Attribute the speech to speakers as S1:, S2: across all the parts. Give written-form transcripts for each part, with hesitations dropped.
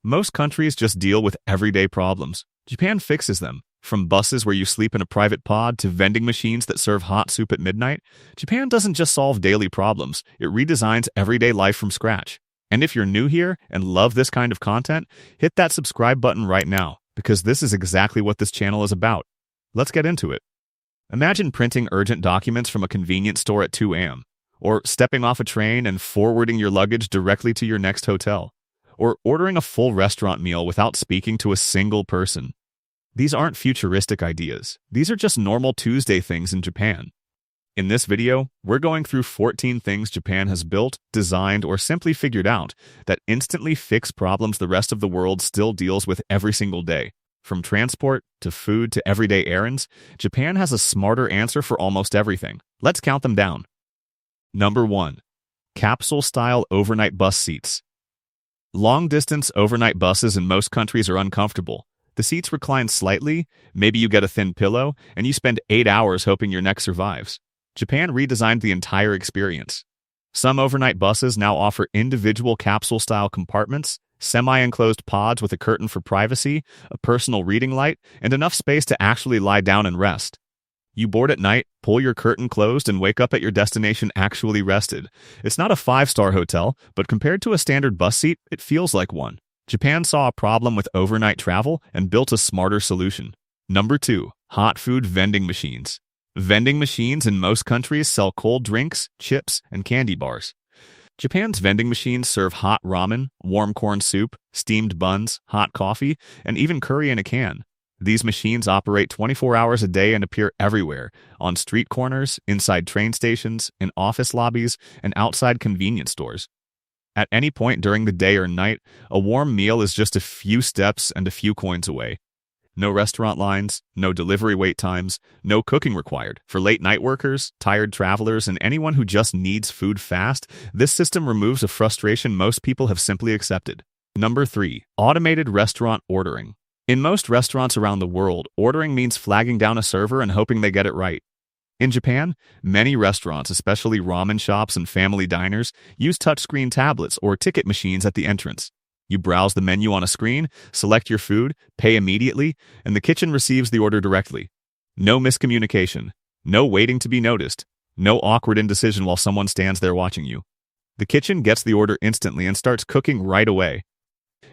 S1: Most countries just deal with everyday problems. Japan fixes them. From buses where you sleep in a private pod to vending machines that serve hot soup at midnight, Japan doesn't just solve daily problems, it redesigns everyday life from scratch. And if you're new here and love this kind of content, hit that subscribe button right now, because this is exactly what this channel is about. Let's get into it. Imagine printing urgent documents from a convenience store at 2 a.m., or stepping off a train and forwarding your luggage directly to your next hotel, or ordering a full restaurant meal without speaking to a single person. These aren't futuristic ideas. These are just normal Tuesday things in Japan. In this video, we're going through 14 things Japan has built, designed, or simply figured out that instantly fix problems the rest of the world still deals with every single day. From transport to food to everyday errands, Japan has a smarter answer for almost everything. Let's count them down. Number 1. Capsule-style overnight bus seats. Long-distance overnight buses in most countries are uncomfortable. The seats recline slightly, maybe you get a thin pillow, and you spend 8 hours hoping your neck survives. Japan redesigned the entire experience. Some overnight buses now offer individual capsule-style compartments, semi-enclosed pods with a curtain for privacy, a personal reading light, and enough space to actually lie down and rest. You board at night, pull your curtain closed, and wake up at your destination actually rested. It's not a 5-star hotel, but compared to a standard bus seat, it feels like one. Japan saw a problem with overnight travel and built a smarter solution. Number 2. Hot food vending machines. Vending machines in most countries sell cold drinks, chips, and candy bars. Japan's vending machines serve hot ramen, warm corn soup, steamed buns, hot coffee, and even curry in a can. These machines operate 24 hours a day and appear everywhere, on street corners, inside train stations, in office lobbies, and outside convenience stores. At any point during the day or night, a warm meal is just a few steps and a few coins away. No restaurant lines, no delivery wait times, no cooking required. For late night workers, tired travelers, and anyone who just needs food fast, this system removes a frustration most people have simply accepted. Number 3. Automated restaurant ordering. In most restaurants around the world, ordering means flagging down a server and hoping they get it right. In Japan, many restaurants, especially ramen shops and family diners, use touchscreen tablets or ticket machines at the entrance. You browse the menu on a screen, select your food, pay immediately, and the kitchen receives the order directly. No miscommunication, no waiting to be noticed, no awkward indecision while someone stands there watching you. The kitchen gets the order instantly and starts cooking right away.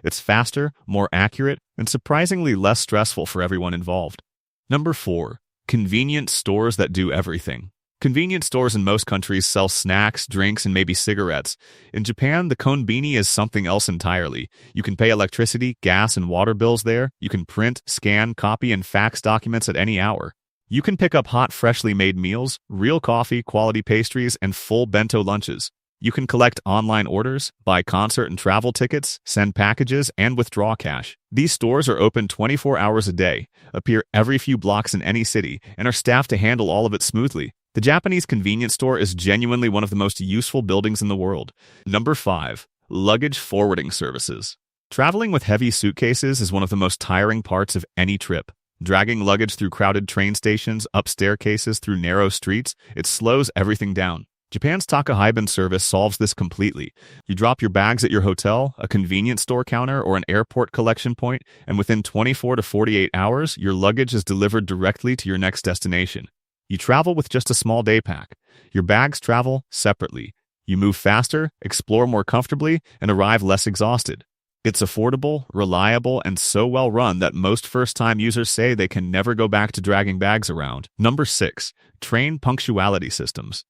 S1: It's faster, more accurate, and surprisingly less stressful for everyone involved. Number 4. Convenience stores that do everything. Convenience stores in most countries sell snacks, drinks, and maybe cigarettes. In Japan, the Konbini is something else entirely. You can pay electricity, gas, and water bills there. You can print, scan, copy, and fax documents at any hour. You can pick up hot, freshly made meals, real coffee, quality pastries, and full bento lunches. You can collect online orders, buy concert and travel tickets, send packages, and withdraw cash. These stores are open 24 hours a day, appear every few blocks in any city, and are staffed to handle all of it smoothly. The Japanese convenience store is genuinely one of the most useful buildings in the world. Number 5. Luggage forwarding services. Traveling with heavy suitcases is one of the most tiring parts of any trip. Dragging luggage through crowded train stations, up staircases, through narrow streets, it slows everything down. Japan's Takahaiban service solves this completely. You drop your bags at your hotel, a convenience store counter, or an airport collection point, and within 24 to 48 hours, your luggage is delivered directly to your next destination. You travel with just a small day pack. Your bags travel separately. You move faster, explore more comfortably, and arrive less exhausted. It's affordable, reliable, and so well run that most first-time users say they can never go back to dragging bags around. Number 6. Train punctuality systems.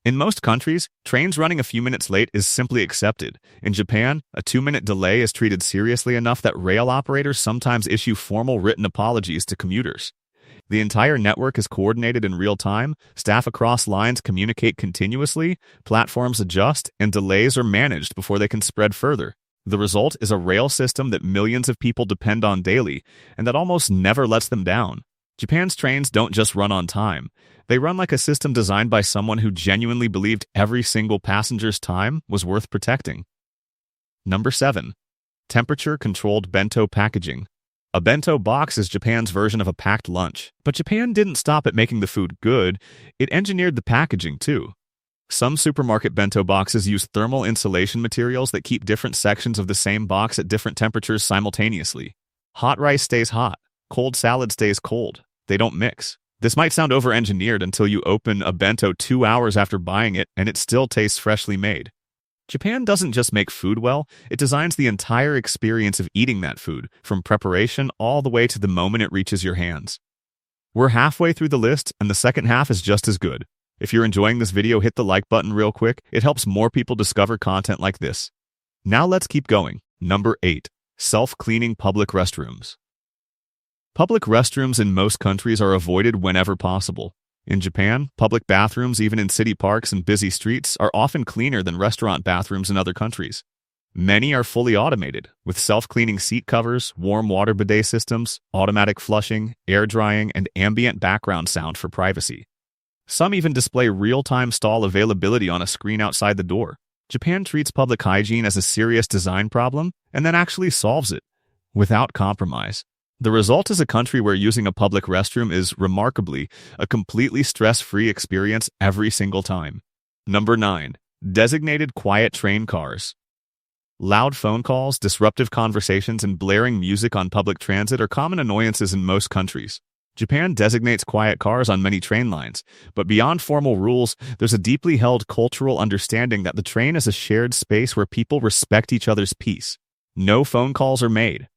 S1: In most countries, trains running a few minutes late is simply accepted. In Japan, a 2-minute delay is treated seriously enough that rail operators sometimes issue formal written apologies to commuters. The entire network is coordinated in real time, staff across lines communicate continuously, platforms adjust, and delays are managed before they can spread further. The result is a rail system that millions of people depend on daily, and that almost never lets them down. Japan's trains don't just run on time. They run like a system designed by someone who genuinely believed every single passenger's time was worth protecting. Number 7. Temperature-controlled bento packaging. A bento box is Japan's version of a packed lunch. But Japan didn't stop at making the food good, it engineered the packaging too. Some supermarket bento boxes use thermal insulation materials that keep different sections of the same box at different temperatures simultaneously. Hot rice stays hot. Cold salad stays cold. They don't mix. This might sound over-engineered until you open a bento 2 hours after buying it and it still tastes freshly made. Japan doesn't just make food well, it designs the entire experience of eating that food, from preparation all the way to the moment it reaches your hands. We're halfway through the list, and the second half is just as good. If you're enjoying this video, hit the like button real quick. It helps more people discover content like this. Now let's keep going. Number 8. Self-cleaning public restrooms. Public restrooms in most countries are avoided whenever possible. In Japan, public bathrooms, even in city parks and busy streets, are often cleaner than restaurant bathrooms in other countries. Many are fully automated, with self-cleaning seat covers, warm water bidet systems, automatic flushing, air drying, and ambient background sound for privacy. Some even display real-time stall availability on a screen outside the door. Japan treats public hygiene as a serious design problem and then actually solves it, without compromise. The result is a country where using a public restroom is, remarkably, a completely stress-free experience every single time. Number 9. Designated quiet train cars. Loud phone calls, disruptive conversations, and blaring music on public transit are common annoyances in most countries. Japan designates quiet cars on many train lines, but beyond formal rules, there's a deeply held cultural understanding that the train is a shared space where people respect each other's peace. No phone calls are made.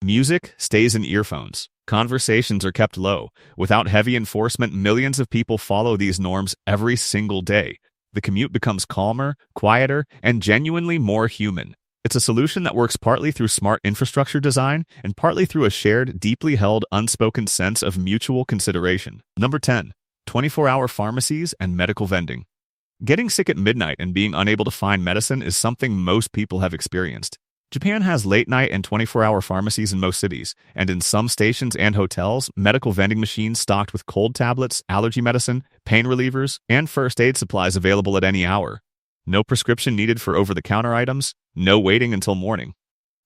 S1: Music stays in earphones. Conversations are kept low. Without heavy enforcement, millions of people follow these norms every single day. The commute becomes calmer, quieter, and genuinely more human. It's a solution that works partly through smart infrastructure design and partly through a shared, deeply held, unspoken sense of mutual consideration. Number 10. 24-hour pharmacies and medical vending. Getting sick at midnight and being unable to find medicine is something most people have experienced. Japan has late-night and 24-hour pharmacies in most cities, and in some stations and hotels, medical vending machines stocked with cold tablets, allergy medicine, pain relievers, and first aid supplies available at any hour. No prescription needed for over-the-counter items, no waiting until morning.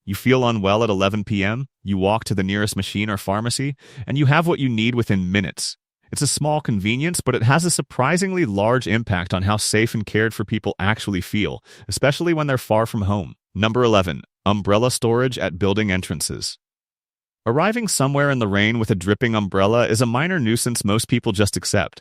S1: You feel unwell at 11 p.m., you walk to the nearest machine or pharmacy, and you have what you need within minutes. It's a small convenience, but it has a surprisingly large impact on how safe and cared for people actually feel, especially when they're far from home. Number 11. Umbrella storage at building entrances. Arriving somewhere in the rain with a dripping umbrella is a minor nuisance most people just accept.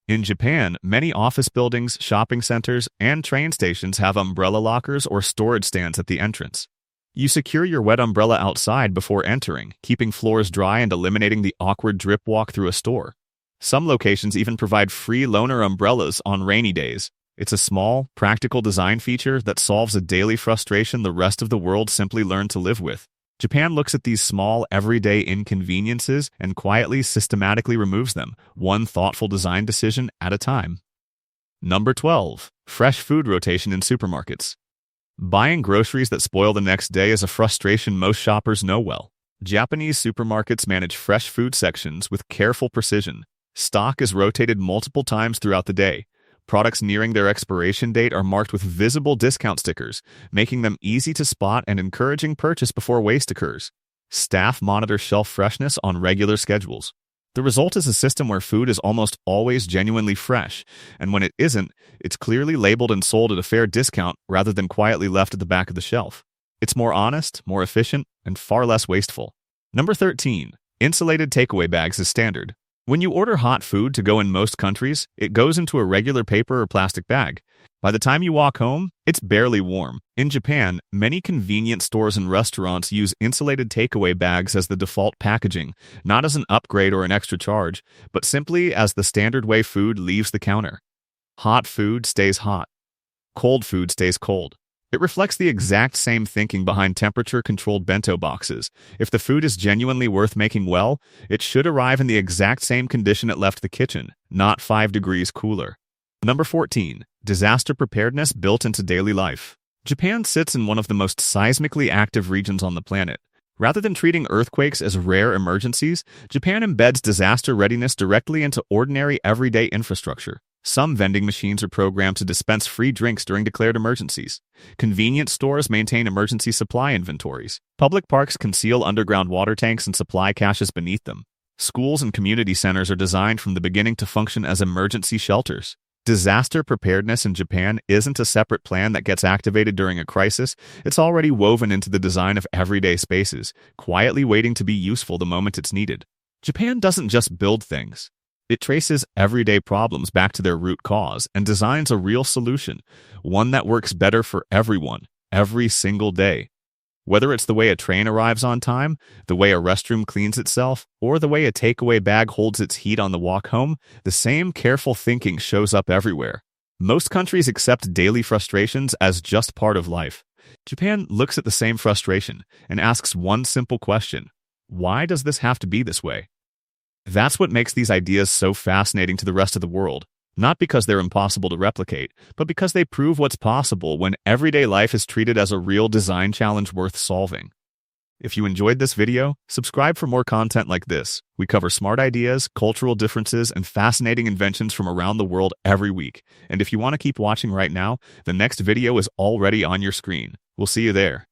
S1: In Japan, many office buildings, shopping centers, and train stations have umbrella lockers or storage stands at the entrance. You secure your wet umbrella outside before entering, keeping floors dry and eliminating the awkward drip walk through a store. Some locations even provide free loaner umbrellas on rainy days. It's a small, practical design feature that solves a daily frustration the rest of the world simply learned to live with. Japan looks at these small, everyday inconveniences and quietly, systematically removes them, one thoughtful design decision at a time. Number 12. Fresh food rotation in supermarkets. Buying groceries that spoil the next day is a frustration most shoppers know well. Japanese supermarkets manage fresh food sections with careful precision. Stock is rotated multiple times throughout the day. Products nearing their expiration date are marked with visible discount stickers, making them easy to spot and encouraging purchase before waste occurs. Staff monitor shelf freshness on regular schedules. The result is a system where food is almost always genuinely fresh, and when it isn't, it's clearly labeled and sold at a fair discount rather than quietly left at the back of the shelf. It's more honest, more efficient, and far less wasteful. Number 13. Insulated takeaway bags is standard. When you order hot food to go in most countries, it goes into a regular paper or plastic bag. By the time you walk home, it's barely warm. In Japan, many convenience stores and restaurants use insulated takeaway bags as the default packaging, not as an upgrade or an extra charge, but simply as the standard way food leaves the counter. Hot food stays hot. Cold food stays cold. It reflects the exact same thinking behind temperature-controlled bento boxes. If the food is genuinely worth making well, it should arrive in the exact same condition it left the kitchen, not 5 degrees cooler. Number 14. Disaster preparedness built into daily life. Japan sits in one of the most seismically active regions on the planet. Rather than treating earthquakes as rare emergencies, Japan embeds disaster readiness directly into ordinary everyday infrastructure. Some vending machines are programmed to dispense free drinks during declared emergencies. Convenience stores maintain emergency supply inventories. Public parks conceal underground water tanks and supply caches beneath them. Schools and community centers are designed from the beginning to function as emergency shelters. Disaster preparedness in Japan isn't a separate plan that gets activated during a crisis. It's already woven into the design of everyday spaces, quietly waiting to be useful the moment it's needed. Japan doesn't just build things. It traces everyday problems back to their root cause and designs a real solution, one that works better for everyone, every single day. Whether it's the way a train arrives on time, the way a restroom cleans itself, or the way a takeaway bag holds its heat on the walk home, the same careful thinking shows up everywhere. Most countries accept daily frustrations as just part of life. Japan looks at the same frustration and asks one simple question: why does this have to be this way? That's what makes these ideas so fascinating to the rest of the world. Not because they're impossible to replicate, but because they prove what's possible when everyday life is treated as a real design challenge worth solving. If you enjoyed this video, subscribe for more content like this. We cover smart ideas, cultural differences, and fascinating inventions from around the world every week. And if you want to keep watching right now, the next video is already on your screen. We'll see you there.